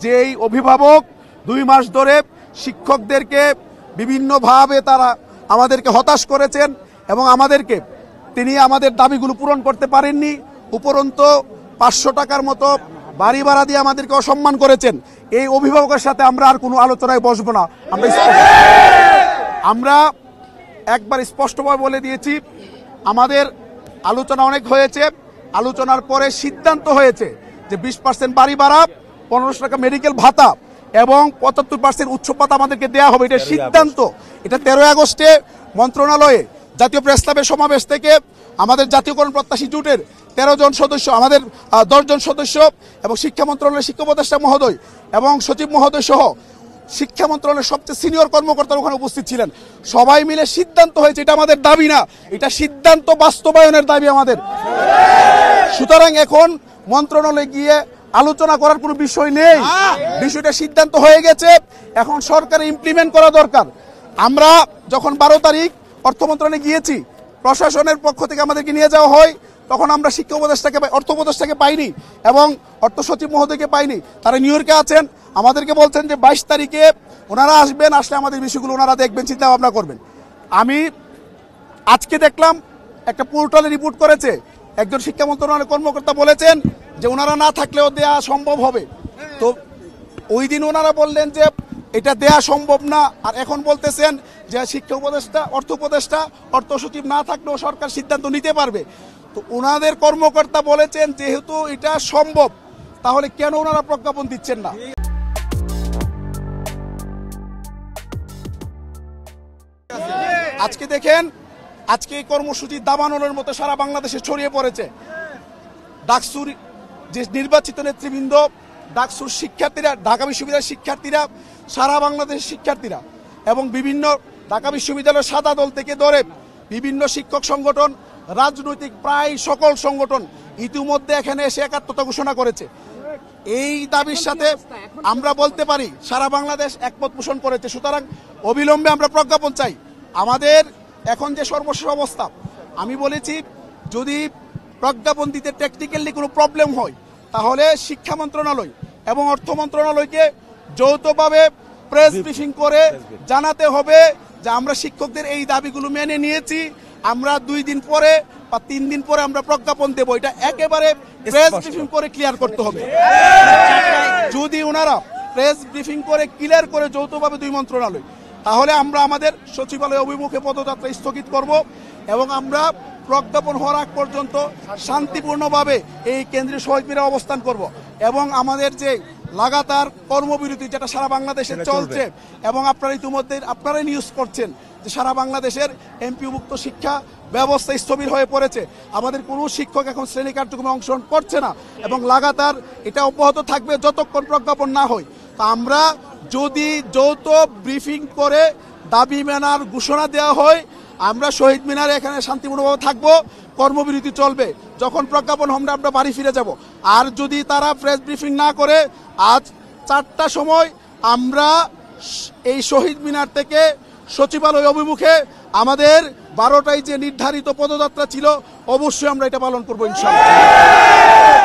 যেই অভিভাবক 2 মাস ধরে শিক্ষকদেরকে বিভিন্নভাবে তারা আমাদেরকে হতাশ করেছেন এবং তিনি আমাদের দাবিগুলো পূরণ করতে পারেননি, উপরন্তু 500 টাকার মতো বাড়ি ভাড়া দিয়ে আমাদেরকে অসম্মান করেছেন। এই অভিভাবকের সাথে আমরা আর কোনো আলোচনায় বসবো না। আমরা একবার স্পষ্টভাবে বলে দিয়েছি, আমাদের আলোচনা অনেক হয়েছে, আলোচনার পরে সিদ্ধান্ত হয়েছে যে 20% বাড়ি ভাড়া, 1500 টাকা মেডিকেল ভাতা এবং 75% উচ্চ ভাতা আমাদেরকে দেওয়া হবে। এটা সিদ্ধান্ত। এটা 13 আগস্টে মন্ত্রণালয়ে জাতীয় প্রেস ক্লাবের সমাবেশ থেকে আমাদের জাতীয়করণ প্রত্যাশী জোটের 13 জন সদস্য, আমাদের 10 জন সদস্য এবং শিক্ষা মন্ত্রণালয়ের শিক্ষা উপদেষ্টা মহোদয় এবং সচিব মহোদয় সহ শিক্ষা মন্ত্রণালয়ের সবচেয়ে সিনিয়র কর্মকর্তারা ওখানে উপস্থিত ছিলেন। সবাই মিলে সিদ্ধান্ত হয়েছে, এটা আমাদের দাবি না, এটা সিদ্ধান্ত বাস্তবায়নের দাবি আমাদের। সুতরাং এখন মন্ত্রণালয়ে গিয়ে আলোচনা করার কোনো বিষয় নেই, বিষয়টা সিদ্ধান্ত হয়ে গেছে, এখন সরকারে ইমপ্লিমেন্ট করা দরকার। আমরা যখন 12 তারিখ অর্থ মন্ত্রণালয়ে গিয়েছি, প্রশাসনের পক্ষ থেকে আমাদেরকে নিয়ে যাওয়া হয়, তখন আমরা শিক্ষা উপদেষ্টাকে অর্থ উপদেষ্টাকে পাইনি এবং অর্থ সচিব মহোদয়কে পাইনি। তারা নিউ ইয়র্কে আছেন, আমাদেরকে বলছেন যে 22 তারিখে ওনারা আসবেন, আসলে আমাদের বিষয়গুলো ওনারা দেখবেন, চিন্তা ভাবনা করবেন। আমি আজকে দেখলাম একটা পোর্টালে রিপোর্ট করেছে, একজন শিক্ষা মন্ত্রণালয়ের কর্মকর্তা বলেছেন যে ওনারা না থাকলেও দেয়া সম্ভব হবে। তো ওই দিন ওনারা বললেন যে এটা দেয়া সম্ভব না, আর এখন বলতেছেন যে শিক্ষা উপদেষ্টা, অর্থ উপদেষ্টা, অর্থ সচিব না থাকলেও সরকার সিদ্ধান্ত নিতে পারবে। তো ওনাদের কর্মকর্তা বলেছেন যেহেতু এটা সম্ভব, তাহলে কেন ওনারা প্রজ্ঞাপন দিচ্ছেন না? আজকে দেখেন, আজকে এই কর্মসূচি দাবানলের মতো সারা বাংলাদেশে ছড়িয়ে পড়েছে। ডাকসুর যে নির্বাচিত নেতৃবৃন্দ, ডাকসুর শিক্ষার্থীরা, ঢাকা বিশ্ববিদ্যালয়ের শিক্ষার্থীরা, সারা বাংলাদেশের শিক্ষার্থীরা এবং বিভিন্ন ঢাকা বিশ্ববিদ্যালয়ের সাদা দল থেকে ধরে বিভিন্ন শিক্ষক সংগঠন, রাজনৈতিক প্রায় সকল সংগঠন ইতিমধ্যে এখানে এসে একাত্মতা ঘোষণা করেছে। এই দাবির সাথে আমরা বলতে পারি সারা বাংলাদেশ একমত পোষণ করেছে। সুতরাং অবিলম্বে আমরা প্রজ্ঞাপন চাই। আমাদের এখন যে সর্বশেষ অবস্থা, আমি বলেছি যদি প্রজ্ঞাপন দিতে টেকনিক্যালি কোনো প্রবলেম হয়, তাহলে শিক্ষা মন্ত্রণালয় এবং অর্থ মন্ত্রণালয়কে যৌথভাবে প্রেস ব্রিফিং করে জানাতে হবে যে আমরা শিক্ষকদের এই দাবিগুলো মেনে নিয়েছি, আমরা 2 দিন পরে বা 3 দিন পরে আমরা প্রজ্ঞাপন দেব। এটা একেবারে প্রেস ব্রিফিং করে ক্লিয়ার করতে হবে। যদি ওনারা প্রেস ব্রিফিং করে ক্লিয়ার করে যৌথভাবে 2 মন্ত্রণালয়, তাহলে আমরা আমাদের সচিবালয় অভিমুখে পদযাত্রা স্থগিত করব এবং আমরা প্রজ্ঞাপন হওয়ার আগ পর্যন্ত শান্তিপূর্ণভাবে এই কেন্দ্রীয় শহীদ মিনারে অবস্থান করব এবং আমাদের যে লাগাতার কর্মবিরতি যেটা সারা বাংলাদেশে চলছে এবং আপনারা ইতিমধ্যে আপনারাই নিউজ করছেন যে সারা বাংলাদেশের এমপিওভুক্ত শিক্ষা ব্যবস্থা স্থবির হয়ে পড়েছে। আমাদের কোনো শিক্ষক এখন শ্রেণী কার্যক্রমে অংশগ্রহণ করছে না এবং লাগাতার এটা অব্যাহত থাকবে যতক্ষণ প্রজ্ঞাপন না হয়। তা আমরা যদি যৌথ ব্রিফিং করে দাবি মেনার ঘোষণা দেওয়া হয়, আমরা শহীদ মিনারে এখানে শান্তিপূর্ণভাবে থাকবো, কর্মবিরতি চলবে, যখন প্রজ্ঞাপন হবে আমরা বাড়ি ফিরে যাব। আর যদি তারা প্রেস ব্রিফিং না করে, আজ 4টার সময় আমরা এই শহীদ মিনার থেকে সচিবালয় অভিমুখে আমাদের 12টায় যে নির্ধারিত পদযাত্রা ছিল, অবশ্যই আমরা এটা পালন করবো ইনশাআল্লাহ।